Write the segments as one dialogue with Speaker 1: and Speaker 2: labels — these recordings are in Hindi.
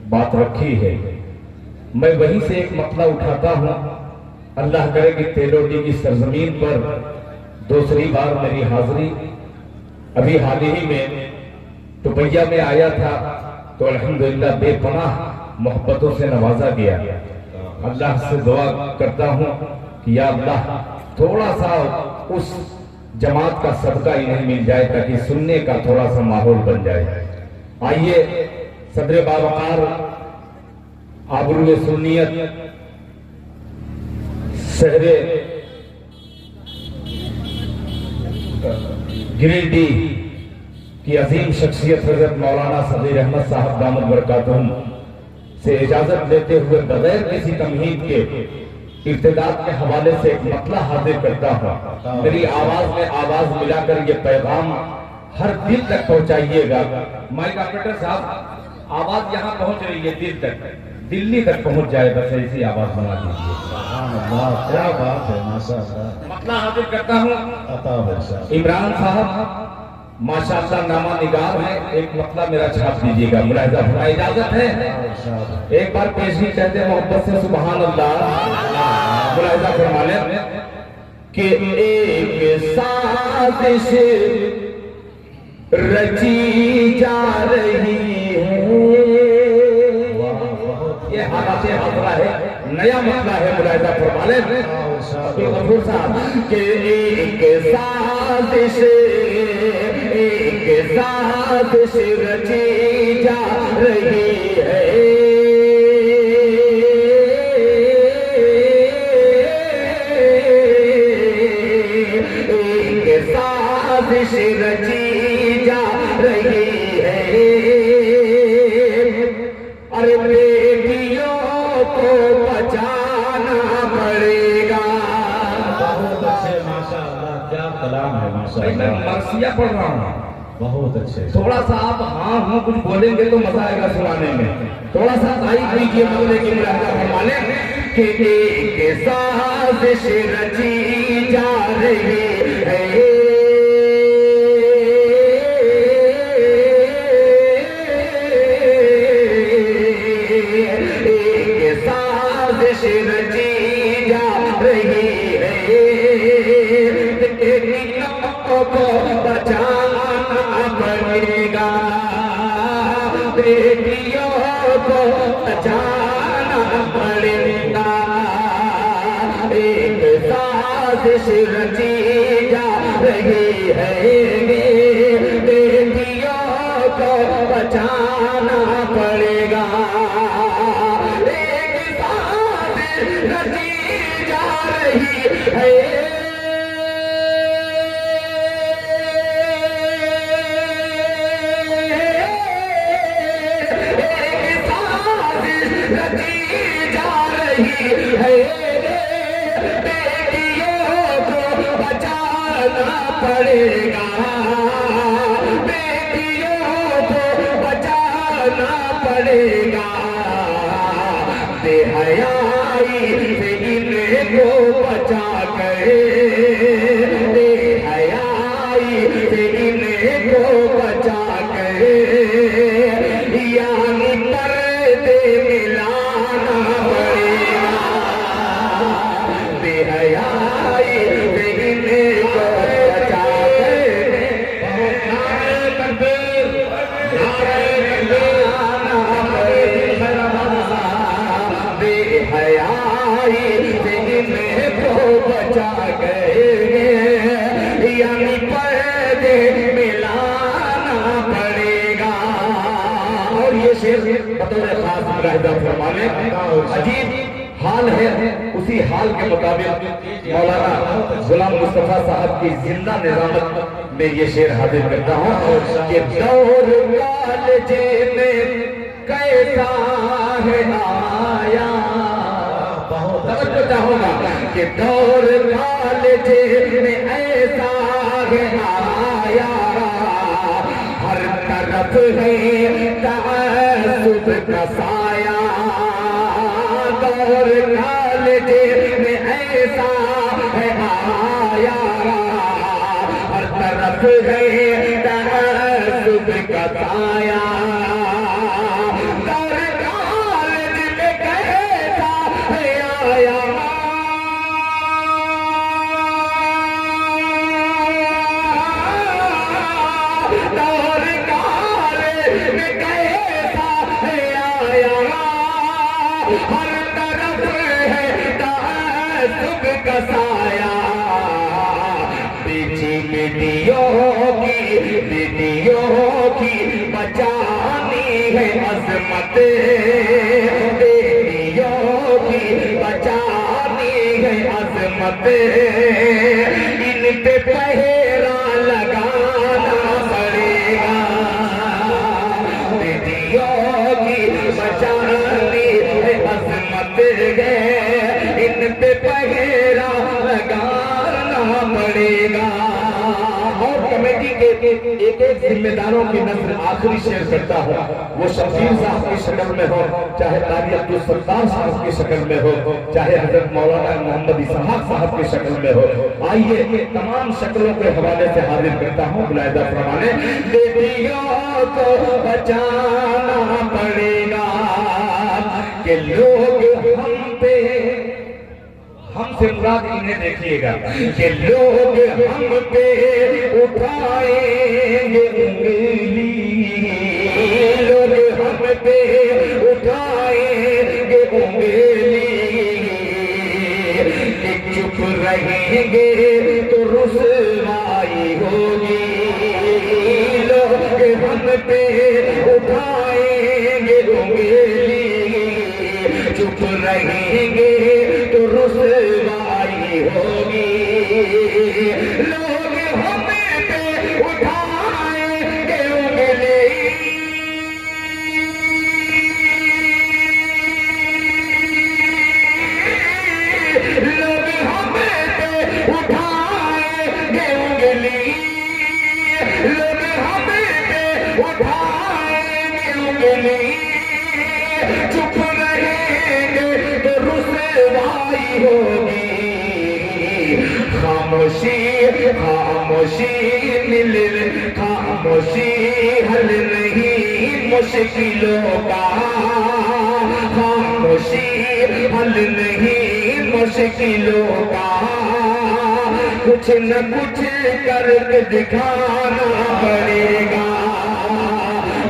Speaker 1: बात रखी है, मैं वहीं से एक मतला उठाता हूं। अल्लाह करे कि तेलोडी की सरजमीन पर दूसरी बार मेरी हाजिरी। अभी हाल ही में टुपैया में आया था तो अल्हम्दुलिल्लाह बेपनाह मोहब्बतों से नवाजा गया। अल्लाह से दुआ करता हूं कि या अल्लाह थोड़ा सा उस जमात का सदका इन्हें मिल जाए ताकि सुनने का थोड़ा सा माहौल बन जाए। आइए सदर बावकार आबरूए सुन्नियत शहरे गिरिडीह की अजीम शख्सियत हजरत मौलाना सदीर अहमद साहब दामद बरकातुहुम से इजाजत लेते हुए बगैर किसी तमहीद के इर्तिदाद के हवाले से एक मतला हाजिर करता हूँ। मेरी आवाज में आवाज मिलाकर ये पैगाम हर दिल तक पहुंचाइएगा। माइक ऑपरेटर साहब, आवाज यहाँ पहुंच रही है दिल तक, दिल्ली तक पहुंच जाए, बस ऐसी आवाज बना दीजिए।
Speaker 2: क्या बात है, माशाअल्लाह।
Speaker 1: मतला हाजिर करता हूँ। इमरान साहब माशाअल्लाह नामा निगार है, एक मतला मेरा छाप दीजिएगा। मुलाहिजा फरमा, इजाजत है? एक बार पेश ही कहते मोहब्बत से सुभान अल्लाह। मुलाहिजा फरमा ले कि एक साजिश रची जा रही है। ये हालात हाजरा है, नया मतला है। मुलाहिजा फरमा ले गफूर साहब के एक साजिश साजिश रची जा रही है। एक साजिश रची जा रही है। अरे बेटियों को बचाना पड़ेगा।
Speaker 2: बहुत अच्छे, माशाअल्लाह, क्या कलाम है, माशाअल्लाह।
Speaker 1: मैं मरसिया पढ़ रहा हूँ।
Speaker 2: बहुत अच्छे।
Speaker 1: थोड़ा सा आप हाँ हूँ कुछ बोलेंगे तो मजा आएगा सुनाने में। थोड़ा सा तारीफ कीजिए मौले की मुलाहिजा फरमाने कि एक साजिश रची जा रही है। एक साजिश रची जा रही है। को बचाना पड़ेगा, बेटियों को बचाना पड़ेगा। एक साजिश रची जा रही है। बेटियों को बचाना पड़ेगा। एक साजिश रची जा रही है। पड़ेगा, बेटियों को बचाना पड़ेगा। बेहयाई से इनको बचा कर, बेहयाई से इनको बचा कर, यानी पर्दे मिलाना पड़ेगा। बेहयाई से इनको बचा गए, यानी पर्दे मिलाना पड़ेगा। और ये शेर बतौर खास मुलाहिजा फरमाने, अजीब हाल है, उसी हाल के मुताबिक मौलाना गुलाम मुस्तफा साहब की जिंदा निजामत में ये शेर हाजिर करता हूँ कि दौर कालजे में कैसा है आया। होगा कि दौर कालजे में ऐसा है आया। हर तरफ है तअस्सुब का साया। दौर कालजे में ऐसा है आया। हर तरफ है तअस्सुब का साया। दौर बेटियों की बचानी है अजमत, बेटियों की बचानी है अजमत, इन पे पहरा लगाना पड़ेगा, बेटियों की बचानी है अजमत है, इन पे पहरा लगाना पड़ेगा। और कमेटी के एक एक जिम्मेदारों की नजर आखिरी शेयर करता हूँ, वो शफीर साहब की शक्ल में हो, चाहे कारी अब्दुल सत्तार साहब की शक्ल में हो, चाहे हजरत मौलाना मोहम्मद इसहाक साहब की शक्ल में हो। आइए तमाम शक्लों के हवाले से हाजिर करता हूँ मुलाहिजा फरमाने। बेटियों को बचाना पड़ेगा कि लोग हम पे, हमसे मुराद इन्हें देखिएगा कि लोग हम पे उठाएंगे उंगली, लोग हम पे उठाएंगे उंगली, कि चुप रहेंगे तो रुसवाई होगी, लोग हम पे उठाएंगे उंगली, चुप रहेंगे तो रुसवाई होगी, लोग हम पे उठाएंगे उंगली, लोग हम पे उठाएंगे उंगली, लोग हम पे उठाएंगे उंगली, चुप रहेंगे तो रुसवाई होगी, खामोशी खामोशी मिल, खामोशी हल नहीं मुश्किलों का, खामोशी हल नहीं मुश्किलों का, कुछ न कुछ करके दिखाना पड़ेगा,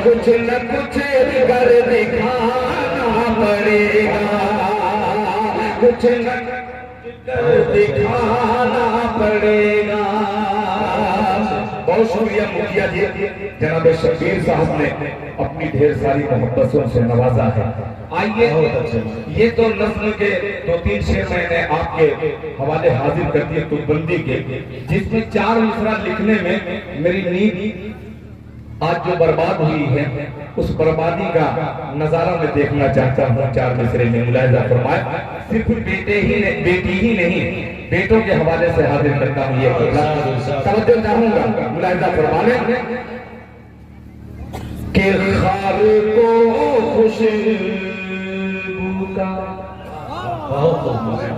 Speaker 1: कुछ न कुछ कर दिखाना पड़ेगा, कुछ न कर दिखाना पड़ेगा। बहुत शुक्रिया मुखिया जी, जनाब शबीर साहब ने अपनी ढेर सारी मोहब्बतों से नवाजा है। आइए, ये तो नस्ल के 2-3 शेर मैंने आपके हवाले हाजिर कर दिए तुकबंदी के, जिसमें 4 मिसरा लिखने में मेरी नींद आज जो बर्बाद हुई है उस बर्बादी का नजारा मैं देखना चाहता हूँ। 4 मिसरे में मुलाहिजा फरमाए, सिर्फ बेटे ही नहीं, बेटी ही नहीं, बेटों के हवाले से हाजिर करता हूँ। ये तवज्जो चाहूंगा, मुलाहिजा फरमाने के खार को खुशबू का,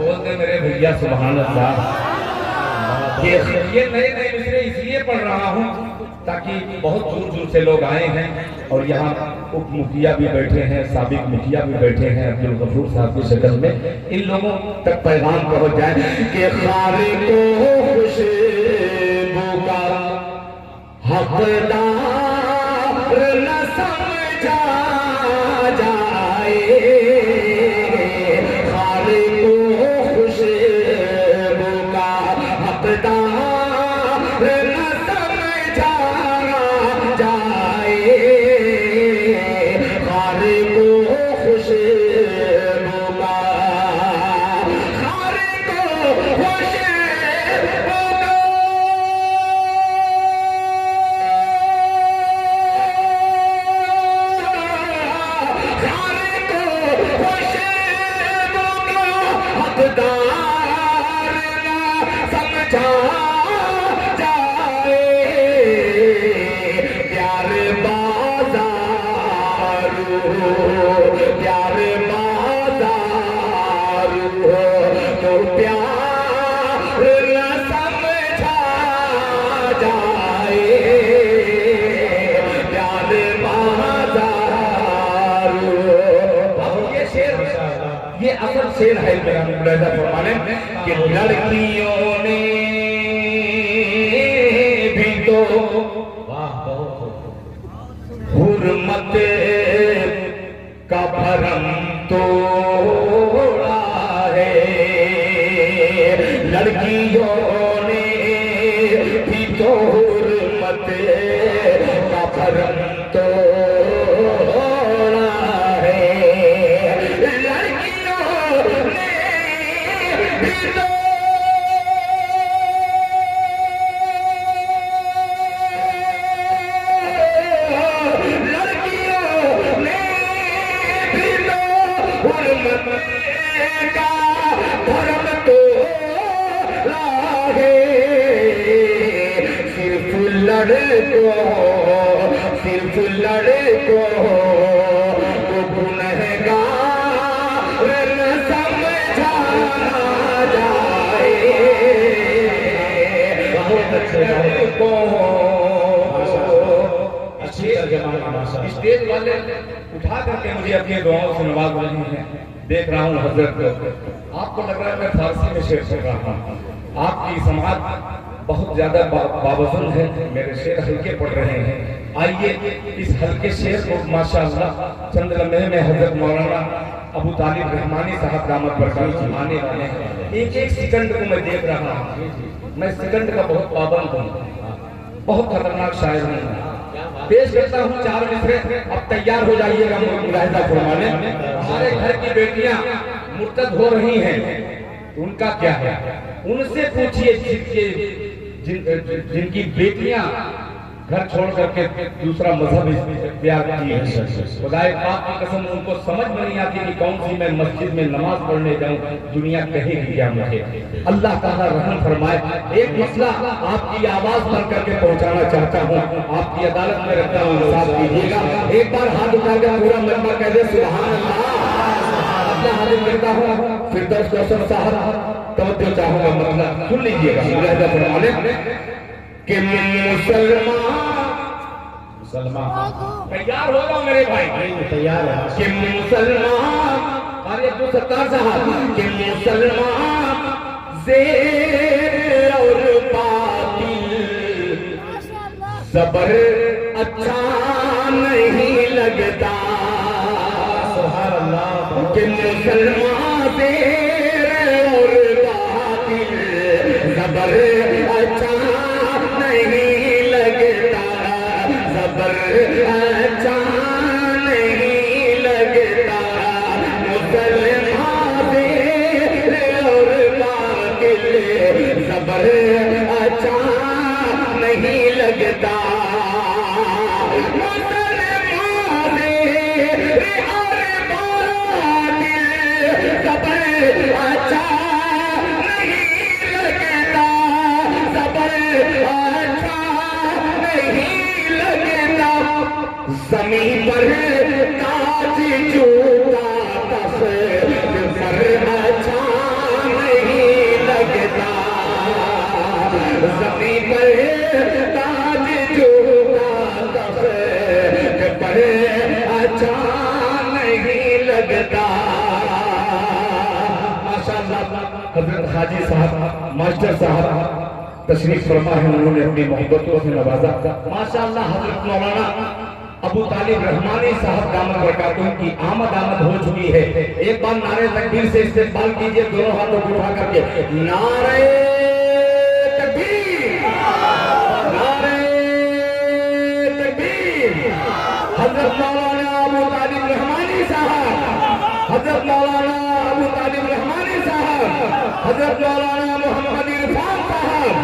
Speaker 1: बोलते मेरे भैया सुभान अल्लाह। ये नए मिसरे इसलिए पढ़ रहा हूँ ताकि बहुत दूर दूर से लोग आए हैं और यहाँ उप मुखिया भी बैठे हैं, साबिक मुखिया भी बैठे हैं अब्दुल गफूर साहब की शक्ल में, इन लोगों तक पैगाम पहुंच जाए कि खारे को खुशबू का हकदार न समझा जाए, खारे को खुशबू का हकदार न समझा जाए, खारे को खुशबू का, खारे को खुशबू का, खारे को खुशबू का हकदार न समझा जाए, प्यार बाजार हो, प्यार बाजार हो, तो प्यार न समझा जाए, प्यार बाजार हो। अब ये शेर, ये असल शेर है मेरा मुलाहिजा फरमाने कि लड़कियों ने भी तो हुर्मत का भरम तोड़ा है, लड़कियों ने भी तो हुर्मत का उम्मत का धर्म तो लागे, सिर्फ लड़कों को गुनहगार न समझाना जाए।
Speaker 2: बहुत अच्छे
Speaker 1: स्टेज वाले उठा करके मुझे अपनी दुआओं से नवाज रहे हैं। देख रहा हूँ हजरत को, आपको लग रहा है मैं फारसी में शेर सुन रहा हूँ। आपकी समाज बहुत ज्यादा बावजन है, मेरे शेर हल्के पड़ रहे हैं। आइए इस हल्के शेर को माशाअल्लाह चंद लम्हे में हजरत मौलाना अबू तालिब रहमानी साहब दामत बरकत आने वाले हैं। एक एक सेकंड को मैं देख रहा हूँ, मैं सेकंड का बहुत पाबंद हूँ, बहुत खतरनाक शायर हूँ। पेश करता हूँ चार मिसरे, अब तैयार हो जाइएगा मुलाहिजा फरमाने। हमारे घर की बेटियां मुर्तद हो रही हैं, उनका क्या है? उनसे पूछिए जिनकी बेटियां घर छोड़ करके दूसरा मजहब इख्तियार की है। खुदाए पाक की कसम उनको समझ में नहीं आती कि कौन सी मैं मस्जिद में नमाज पढ़ने जाऊं, दुनिया कहेगी क्या मुझे। अल्लाह ताला रहम फरमाए। एक मसला आपकी आवाज भर करके पहुंचाना चाहता हूं, आपकी अदालत में रखता हूं, इंसाफ कीजिएगा। एक बार हाथ उठाकर पूरा मजमा कह दे सुभान अल्लाह। अपना हाजिर करता हूं, फिरदौस कौसर साहब तवज्जो चाहूंगा, मतलब सुन लीजिएगा मुलाहिजा फरमाने कि मुसलमान तैयार हो जाओ मेरे भाई,
Speaker 2: तैयार है
Speaker 1: कि मुसलमान, अरे 270 साहब कि मुसलमान ज़ेर और बातिल ज़बर अच्छा नहीं लगता।
Speaker 2: सुभान अल्लाह।
Speaker 1: कि मुसलमान ज़ेर और बातिल ज़बर अच्छा नहीं लगता, ज़बर अच्छा नहीं लगता। मुसलमान ज़ेर और बातिल ज़बर अच्छा नहीं लगता। मुसलमान ज़ेर और बातिल ज़बर अच्छा नहीं लगता, ज़बर अच्छा नहीं लगता। ज़मीन पर ताज जूता तख्त पर अच्छा नहीं लगता। ज़मीन पर ताज जूता तख्त पर अच्छा नहीं लगता। माशाअल्लाह हजरत हाजी साहब मास्टर साहब तशरीफ फरमा है, उन्होंने अपनी मोहब्बतों से नवाजा। माशाअल्लाह हजरत मौलाना अबू तालिब रहमानी साहब दामत बरकातुहू की आमद हो चुकी है। एक बार नारे तकबीर से इस्तेमाल कीजिए, दोनों हाथों को उठा करके नारे तकबीर, नारे तकबीर। हजरत मौलाना अबू तालिब रहमानी साहब, हजरत मौलाना अबू तालिब रहमानी साहब, हजरत मौलाना मोहम्मद इरफान साहब,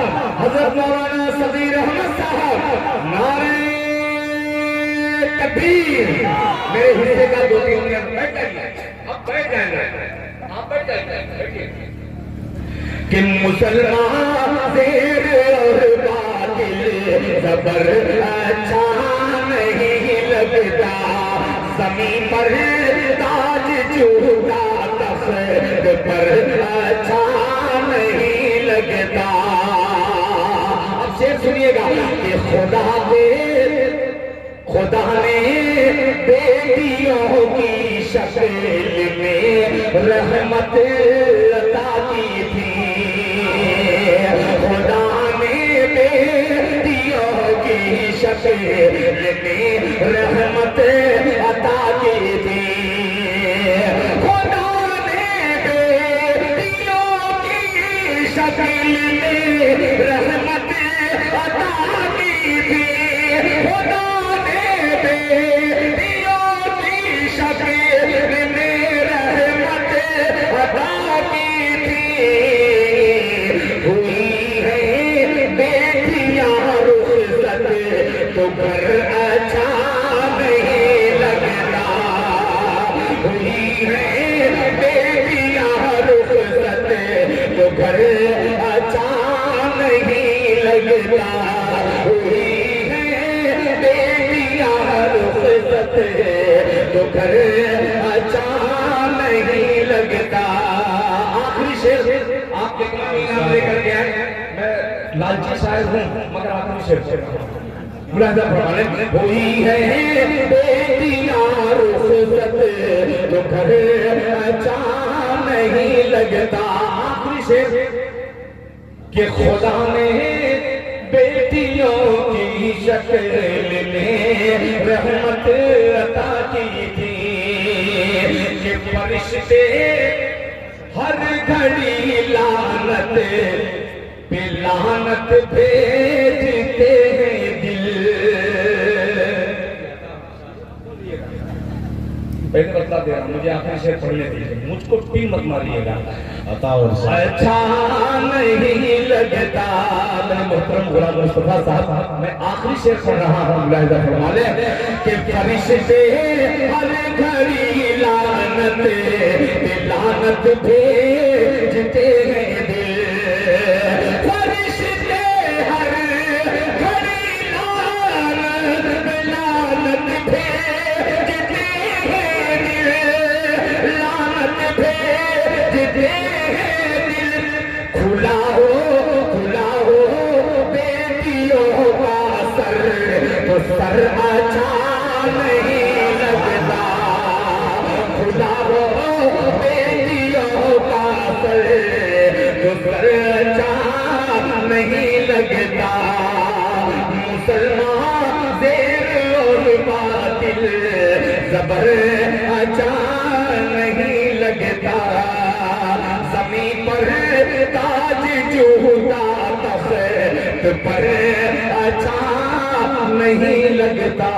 Speaker 1: हजरत मौलाना सदीर अहमद साहब, नारे तकबीर। मेरे हिस्से का 2-3 मिनट बैठ जाइए, अब बैठ जाएंगे, आप बैठ जाइए। कि मुसलमान ज़ेर और बातिल ज़बर अच्छा नहीं लगता। ज़मीन पर ताज जूता तख्त पर अच्छा नहीं लगता। अब शेर सुनिएगा कि खुदा ने बेटियों की शक्ल में रहमत अता की थी। खुदा ने बेटियों की शक्ल में रहमत अता की थी। खुदा ने बेटियों की शक्ल में रहमत अता की थी। खुदा बेटियों की शक्ल में रहमत अता की थी। हुई है बेटियां रुखसत तो घर अच्छा नहीं लगता। लालची शायर हूँ मगर आखिरी शेर से मुलाहिजा फरमाने हुई है बेटियां रुखसत तो घर अच्छा नहीं लगता। आखिरी शेर कि खुदा ने बेटियों की शक्ल में रहमत अता की थी कि फरिश्ते हर घड़ी लानत पे लानत भेजते हैं दिल। पहले बता दे रहा हूं, मुझे आखिरी शेर पढ़ने दीजिए, मुझको पी मत मारिएगा। अच्छा नहीं लगता। मैं मोहतरम गुलाम मुस्तफा साहब, मैं आखिरी शेर पढ़ रहा हूँ, मुलाहिजा फरमा ले कि फरिश्ते हर घड़ी लानत भेजते हैं दिल। फरिश्ते हर घड़ी लानत भेजते हैं दिल, लानत भेजते हैं दिल। खुला हो बेटियों का सर तो सर अच्छा नहीं लगता। खुला हो बेटियों का सर तो सर अच्छा नहीं लगता। मुसलमान देर और बातिल जबर अच्छा नहीं लगता। जमीन पर ताज जूता तख्त पर अच्छा नहीं लगता।